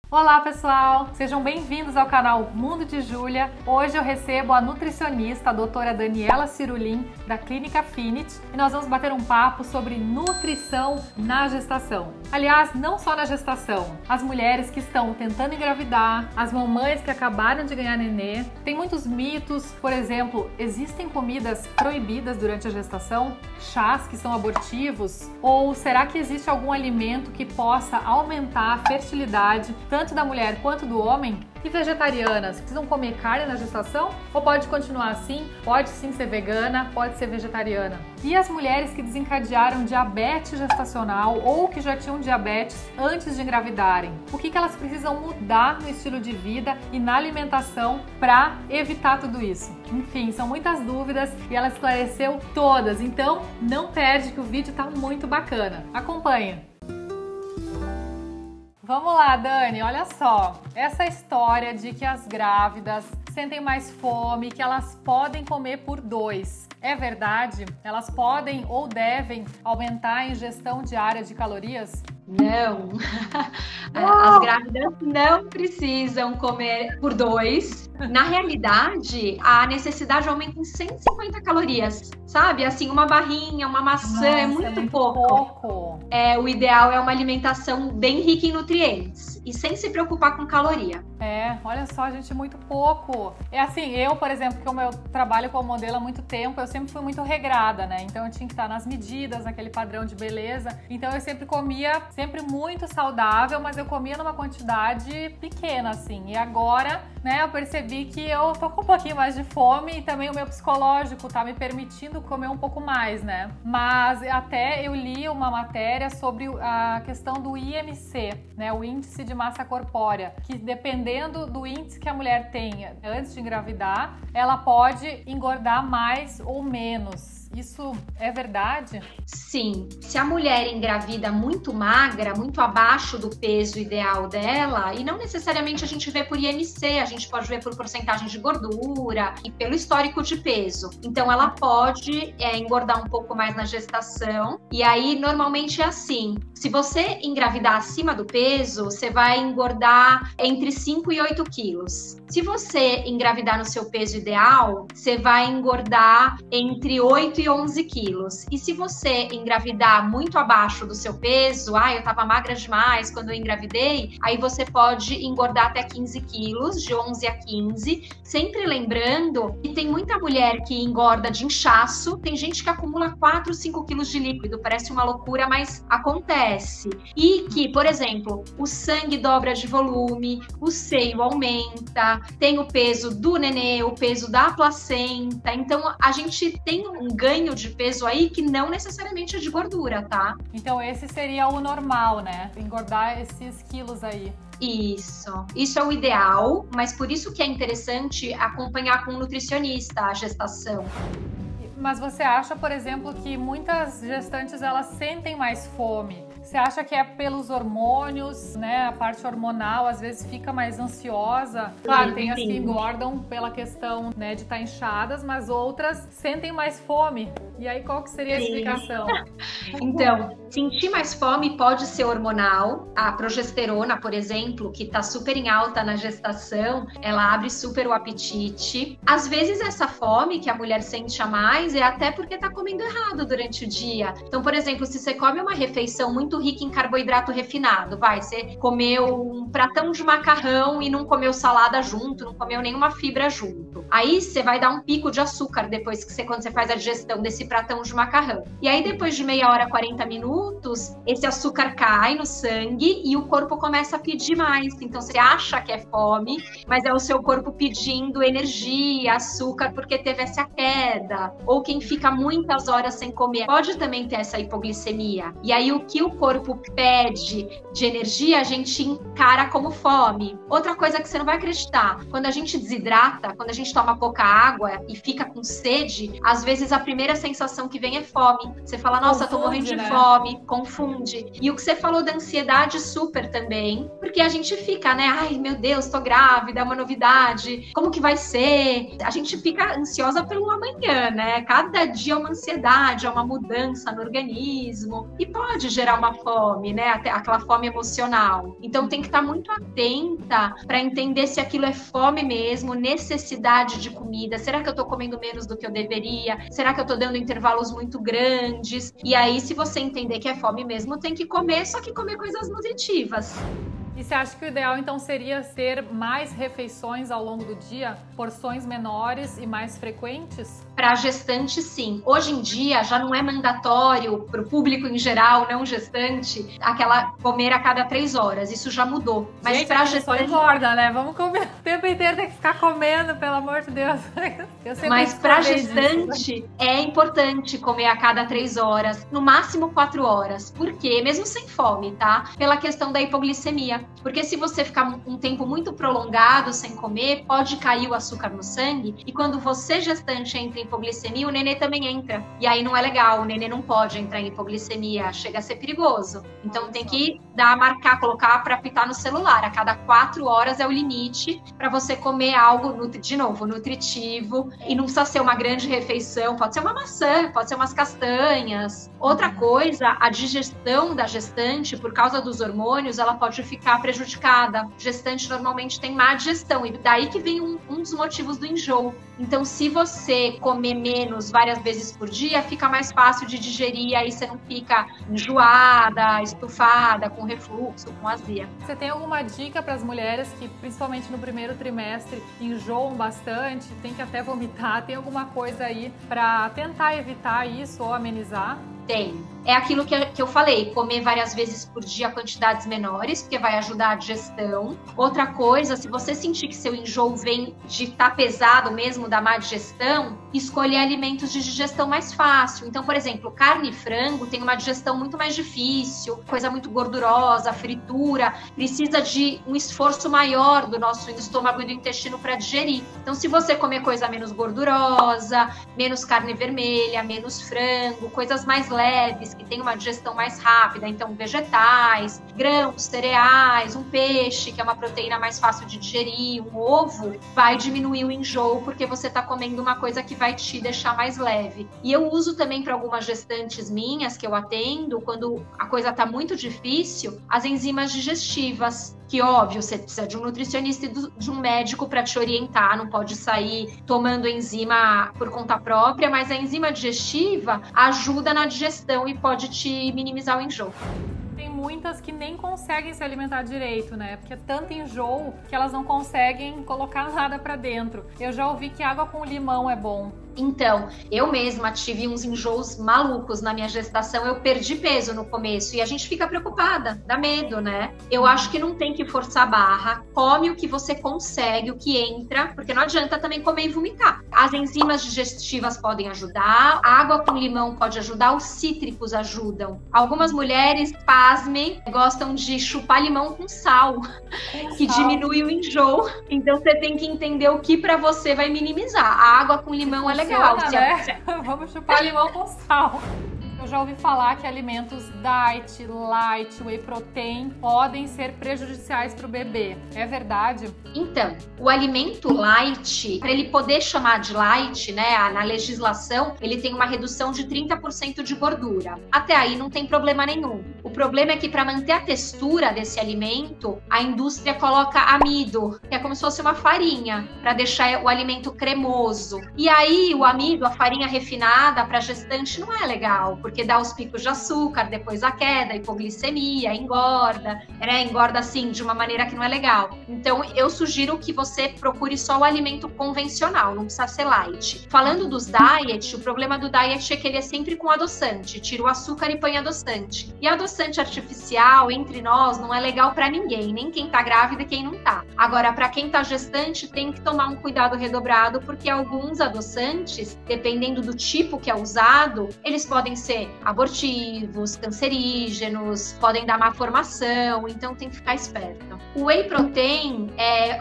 Olá pessoal, sejam bem-vindos ao canal Mundo de Júlia. Hoje eu recebo a nutricionista, a doutora Daniela Cirulim, da Clínica Finit, e nós vamos bater um papo sobre nutrição na gestação. Aliás, não só na gestação, as mulheres que estão tentando engravidar, as mamães que acabaram de ganhar nenê, tem muitos mitos, por exemplo, existem comidas proibidas durante a gestação? Chás que são abortivos? Ou será que existe algum alimento que possa aumentar a fertilidade tanto da mulher quanto do homem? E vegetarianas, precisam comer carne na gestação? Ou pode continuar assim? Pode sim ser vegana, pode ser vegetariana. E as mulheres que desencadearam diabetes gestacional ou que já tinham diabetes antes de engravidarem? O que elas precisam mudar no estilo de vida e na alimentação para evitar tudo isso? Enfim, são muitas dúvidas e ela esclareceu todas, então não perde que o vídeo tá muito bacana. Acompanha! Vamos lá, Dani, olha só, essa história de que as grávidas sentem mais fome, que elas podem comer por dois, é verdade? Elas podem ou devem aumentar a ingestão diária de calorias? Não, as grávidas não precisam comer por dois. Na realidade, a necessidade aumenta em 150 calorias, sabe? Assim, uma barrinha, uma maçã. Nossa, é muito pouco. O ideal é uma alimentação bem rica em nutrientes e sem se preocupar com caloria. Olha só, gente, muito pouco. É assim, eu, por exemplo, como eu trabalho como modelo há muito tempo, eu sempre fui muito regrada, né? Então eu tinha que estar nas medidas, naquele padrão de beleza. Então eu sempre comia, sempre muito saudável, mas eu comia numa quantidade pequena, assim. E agora, né, eu percebi que eu tô com um pouquinho mais de fome e também o meu psicológico tá me permitindo comer um pouco mais, né? Mas até eu li uma matéria sobre a questão do IMC, né? O índice de massa corpórea, que dependendo do índice que a mulher tenha antes de engravidar, ela pode engordar mais ou menos. Isso é verdade? Sim. Se a mulher engravida muito magra, muito abaixo do peso ideal dela, e não necessariamente a gente vê por IMC, a gente pode ver por porcentagem de gordura e pelo histórico de peso. Então, ela pode engordar um pouco mais na gestação. E aí, normalmente é assim. Se você engravidar acima do peso, você vai engordar entre 5 e 8 quilos. Se você engravidar no seu peso ideal, você vai engordar entre 8 e 11 quilos. E se você engravidar muito abaixo do seu peso, eu tava magra demais quando eu engravidei, aí você pode engordar até 15 quilos, de 11 a 15. Sempre lembrando que tem muita mulher que engorda de inchaço, tem gente que acumula 4, 5 quilos de líquido, parece uma loucura, mas acontece. E que, por exemplo, o sangue dobra de volume, o seio aumenta, tem o peso do nenê, o peso da placenta, então a gente tem um ganho de peso aí que não necessariamente é de gordura, tá? Então esse seria o normal, né? Engordar esses quilos aí. Isso é o ideal, mas por isso que é interessante acompanhar com um nutricionista a gestação. Mas você acha, por exemplo, que muitas gestantes elas sentem mais fome? Você acha que é pelos hormônios, né? A parte hormonal às vezes fica mais ansiosa. Claro, tem as que engordam pela questão, né, de estar inchadas, mas outras sentem mais fome. E aí qual que seria a explicação? Então, sentir mais fome pode ser hormonal. A progesterona, por exemplo, que tá super em alta na gestação, ela abre super o apetite. Às vezes essa fome que a mulher sente a mais é até porque tá comendo errado durante o dia. Então, por exemplo, se você come uma refeição muito rica em carboidrato refinado, você comeu um pratão de macarrão e não comeu salada junto, não comeu nenhuma fibra junto. Aí você vai dar um pico de açúcar depois que quando você faz a digestão desse pratão de macarrão. E aí depois de meia hora, 40 minutos, esse açúcar cai no sangue e o corpo começa a pedir mais. Então você acha que é fome, mas é o seu corpo pedindo energia, açúcar, porque teve essa queda. Ou quem fica muitas horas sem comer pode também ter essa hipoglicemia. E aí o que o corpo pede de energia, a gente encara como fome. Outra coisa que você não vai acreditar, quando a gente desidrata, quando a gente toma pouca água e fica com sede, às vezes a primeira sensação que vem é fome. Você fala, nossa, tô morrendo de fome, confunde. E o que você falou da ansiedade, super também, porque a gente fica, né, ai meu Deus, tô grávida, é uma novidade, como que vai ser? A gente fica ansiosa pelo amanhã, né? Cada dia é uma ansiedade, é uma mudança no organismo e pode gerar uma uma fome, né? Aquela fome emocional. Então tem que estar muito atenta para entender se aquilo é fome mesmo, necessidade de comida. Será que eu tô comendo menos do que eu deveria? Será que eu tô dando intervalos muito grandes? E aí, se você entender que é fome mesmo, tem que comer, só que comer coisas nutritivas. E você acha que o ideal, então, seria ter mais refeições ao longo do dia? Porções menores e mais frequentes? Para gestante, sim. Hoje em dia, já não é mandatório para o público em geral, não gestante, aquela comer a cada 3 horas. Isso já mudou. Mas para gestante... engorda, né? Vamos comer o tempo inteiro, tem que ficar comendo, pelo amor de Deus. Mas para gestante, é importante comer a cada 3 horas, no máximo 4 horas. Por quê? Mesmo sem fome, tá? Pela questão da hipoglicemia. Porque se você ficar um tempo muito prolongado sem comer, pode cair o açúcar no sangue, e quando você, gestante, entra em hipoglicemia, o nenê também entra. E aí não é legal, o nenê não pode entrar em hipoglicemia, chega a ser perigoso. Então tem que marcar, colocar para apitar no celular. A cada 4 horas é o limite para você comer algo, de novo, nutritivo, e não precisa ser uma grande refeição, pode ser uma maçã, pode ser umas castanhas. Outra coisa, a digestão da gestante, por causa dos hormônios, ela pode ficar prejudicada. Gestante normalmente tem má digestão, e daí que vem um dos motivos do enjoo. Então, se você comer menos várias vezes por dia, fica mais fácil de digerir, aí você não fica enjoada, estufada, com refluxo, com azia. Você tem alguma dica para as mulheres que, principalmente no primeiro trimestre, enjoam bastante, tem que até vomitar? Tem alguma coisa aí para tentar evitar isso ou amenizar? Tem. É aquilo que eu falei, comer várias vezes por dia quantidades menores, porque vai ajudar a digestão. Outra coisa, se você sentir que seu enjoo vem de estar pesado mesmo, da má digestão, escolher alimentos de digestão mais fácil. Então, por exemplo, carne e frango tem uma digestão muito mais difícil, coisa muito gordurosa, fritura, precisa de um esforço maior do nosso estômago e do intestino para digerir. Então, se você comer coisa menos gordurosa, menos carne vermelha, menos frango, coisas mais leves, que tem uma digestão mais rápida, então vegetais, grãos, cereais, um peixe, que é uma proteína mais fácil de digerir, um ovo, vai diminuir o enjoo, porque você está comendo uma coisa que vai te deixar mais leve. E eu uso também para algumas gestantes minhas que eu atendo, quando a coisa está muito difícil, as enzimas digestivas, que óbvio, você precisa de um nutricionista e de um médico para te orientar, não pode sair tomando enzima por conta própria, mas a enzima digestiva ajuda na digestão e pode te minimizar o enjoo. Tem muitas que nem conseguem se alimentar direito, né? Porque é tanto enjoo que elas não conseguem colocar nada pra dentro. Eu já ouvi que água com limão é bom. Então, eu mesma tive uns enjoos malucos na minha gestação, eu perdi peso no começo e a gente fica preocupada, dá medo, né? Eu acho que não tem que forçar a barra, come o que você consegue, o que entra, porque não adianta também comer e vomitar. As enzimas digestivas podem ajudar, a água com limão pode ajudar, os cítricos ajudam. Algumas mulheres, pasmem, gostam de chupar limão com sal, que diminui o enjoo. Então você tem que entender o que pra você vai minimizar. A água com limão é legal. Né? Vamos chupar limão com sal. Eu já ouvi falar que alimentos diet, light, whey protein podem ser prejudiciais para o bebê. É verdade? Então, o alimento light, para ele poder chamar de light, né, na legislação, ele tem uma redução de 30% de gordura. Até aí não tem problema nenhum. O problema é que para manter a textura desse alimento, a indústria coloca amido, que é como se fosse uma farinha, para deixar o alimento cremoso. E aí o amido, a farinha refinada para gestante não é legal, porque dá os picos de açúcar, depois a queda, hipoglicemia, engorda, né? Engorda assim de uma maneira que não é legal. Então eu sugiro que você procure só o alimento convencional, não precisa ser light. Falando dos diet, o problema do diet é que ele é sempre com adoçante, tira o açúcar e põe adoçante. E adoçante artificial, entre nós, não é legal para ninguém, nem quem tá grávida e quem não tá. Agora, para quem tá gestante, tem que tomar um cuidado redobrado, porque alguns adoçantes, dependendo do tipo que é usado, eles podem ser abortivos, cancerígenos, podem dar má formação, então tem que ficar esperto. O whey protein,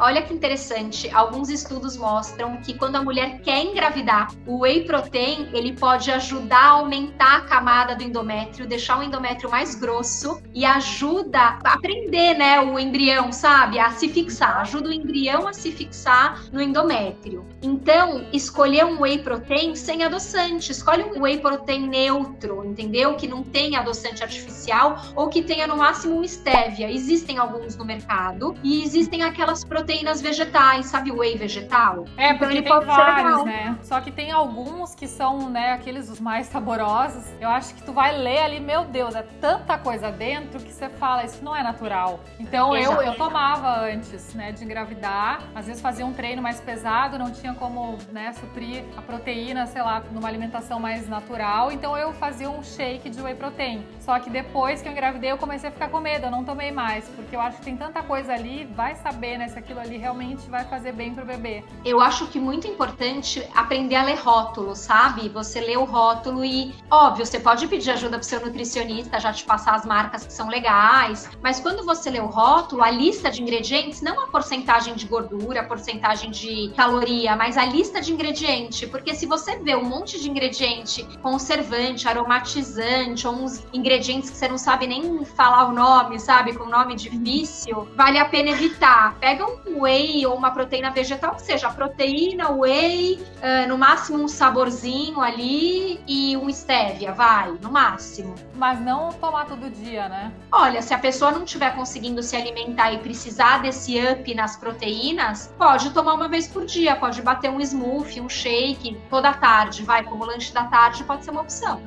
olha que interessante, alguns estudos mostram que quando a mulher quer engravidar, o whey protein, ele pode ajudar a aumentar a camada do endométrio, deixar o endométrio mais grosso e ajuda a prender, né, o embrião, sabe, a se fixar, ajuda o embrião a se fixar no endométrio. Então, escolher um whey protein sem adoçante, escolhe um whey protein neutro, neutro, entendeu? Que não tenha adoçante artificial ou que tenha no máximo um stevia. Existem alguns no mercado e existem aquelas proteínas vegetais, sabe o whey vegetal? É, então porque ele tem pode ser vários, legal. né? Só que tem alguns que são, né, aqueles os mais saborosos. Eu acho que tu vai ler ali, meu Deus, é tanta coisa dentro que você fala, isso não é natural. Então eu tomava antes, né, de engravidar. Às vezes fazia um treino mais pesado, não tinha como, né, suprir a proteína, sei lá, numa alimentação mais natural. Então eu fazia um shake de whey protein. Só que depois que eu engravidei, eu comecei a ficar com medo, eu não tomei mais, porque eu acho que tem tanta coisa ali, vai saber, né, se aquilo ali realmente vai fazer bem pro bebê. Eu acho que muito importante aprender a ler rótulo, sabe? Você lê o rótulo e, óbvio, você pode pedir ajuda pro seu nutricionista, já te passar as marcas que são legais, mas quando você lê o rótulo, a lista de ingredientes, não a porcentagem de gordura, a porcentagem de caloria, mas a lista de ingrediente, porque se você vê um monte de ingrediente conservante, aromatizante, ou uns ingredientes que você não sabe nem falar o nome, sabe? Com nome difícil, vale a pena evitar. Pega um whey ou uma proteína vegetal, que seja proteína, whey, no máximo um saborzinho ali e um stevia, vai, no máximo. Mas não tomar todo dia, né? Olha, se a pessoa não estiver conseguindo se alimentar e precisar desse up nas proteínas, pode tomar uma vez por dia, pode bater um smoothie, um shake toda tarde, vai, como lanche da tarde pode ser uma opção.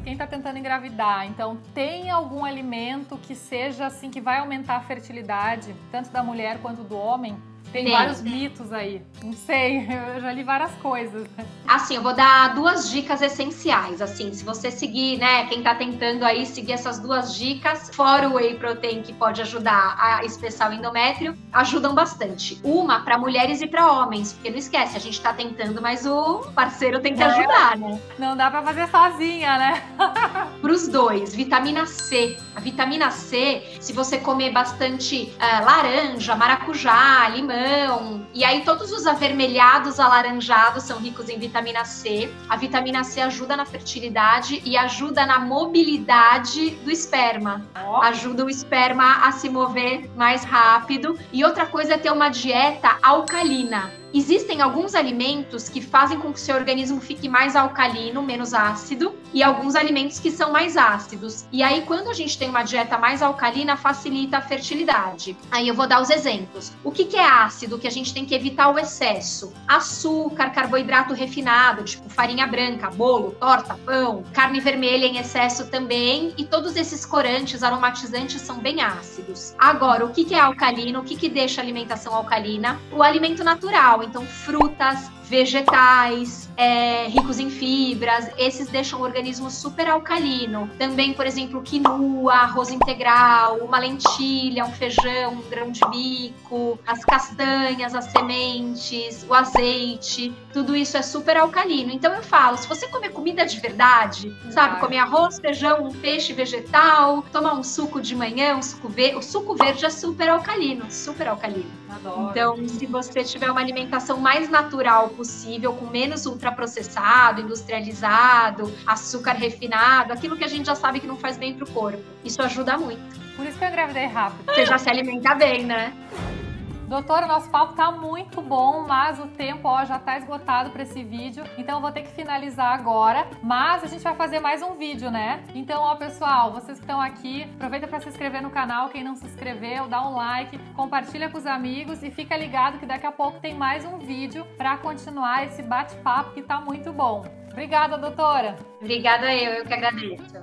Quem tá tentando engravidar, então tem algum alimento que seja assim, que vai aumentar a fertilidade, tanto da mulher quanto do homem? Tem vários mitos aí. Não sei, eu já li várias coisas. Assim, eu vou dar 2 dicas essenciais. Assim, se você seguir, né, quem tá tentando aí seguir essas 2 dicas, fora o whey protein que pode ajudar a espessar o endométrio, ajudam bastante. Uma para mulheres e para homens, porque não esquece, a gente tá tentando, mas o parceiro tem que ajudar, né? Não dá para fazer sozinha, né? Pros dois, vitamina C. A vitamina C, se você comer bastante laranja, maracujá, limão, e aí todos os avermelhados alaranjados são ricos em vitamina C. A vitamina C ajuda na fertilidade e ajuda na mobilidade do esperma. Ajuda o esperma a se mover mais rápido. E outra coisa é ter uma dieta alcalina. Existem alguns alimentos que fazem com que o seu organismo fique mais alcalino, menos ácido, e alguns alimentos que são mais ácidos. E aí, quando a gente tem uma dieta mais alcalina, facilita a fertilidade. Aí eu vou dar os exemplos. O que é ácido? Que a gente tem que evitar o excesso. Açúcar, carboidrato refinado, tipo farinha branca, bolo, torta, pão, carne vermelha em excesso também, e todos esses corantes, aromatizantes são bem ácidos. Agora, o que é alcalino? O que deixa a alimentação alcalina? O alimento natural. Então, frutas, vegetais, ricos em fibras, esses deixam o organismo super alcalino. Também, por exemplo, quinoa, arroz integral, uma lentilha, um feijão, um grão de bico, as castanhas, as sementes, o azeite, tudo isso é super alcalino. Então eu falo, se você comer comida de verdade, sabe, comer arroz, feijão, um peixe vegetal, tomar um suco de manhã, o suco verde é super alcalino, super alcalino. Adoro. Então, se você tiver uma alimentação mais natural possível, com menos ultraprocessado, industrializado, açúcar refinado, aquilo que a gente já sabe que não faz bem pro corpo, isso ajuda muito. Por isso que eu engravidei rápido. Você já se alimenta bem, né? Doutora, nosso papo tá muito bom, mas o tempo já tá esgotado para esse vídeo, então eu vou ter que finalizar agora, mas a gente vai fazer mais um vídeo, né? Então, pessoal, vocês que estão aqui, aproveita para se inscrever no canal, quem não se inscreveu, dá um like, compartilha com os amigos e fica ligado que daqui a pouco tem mais um vídeo para continuar esse bate-papo que tá muito bom. Obrigada, doutora! Obrigada eu que agradeço.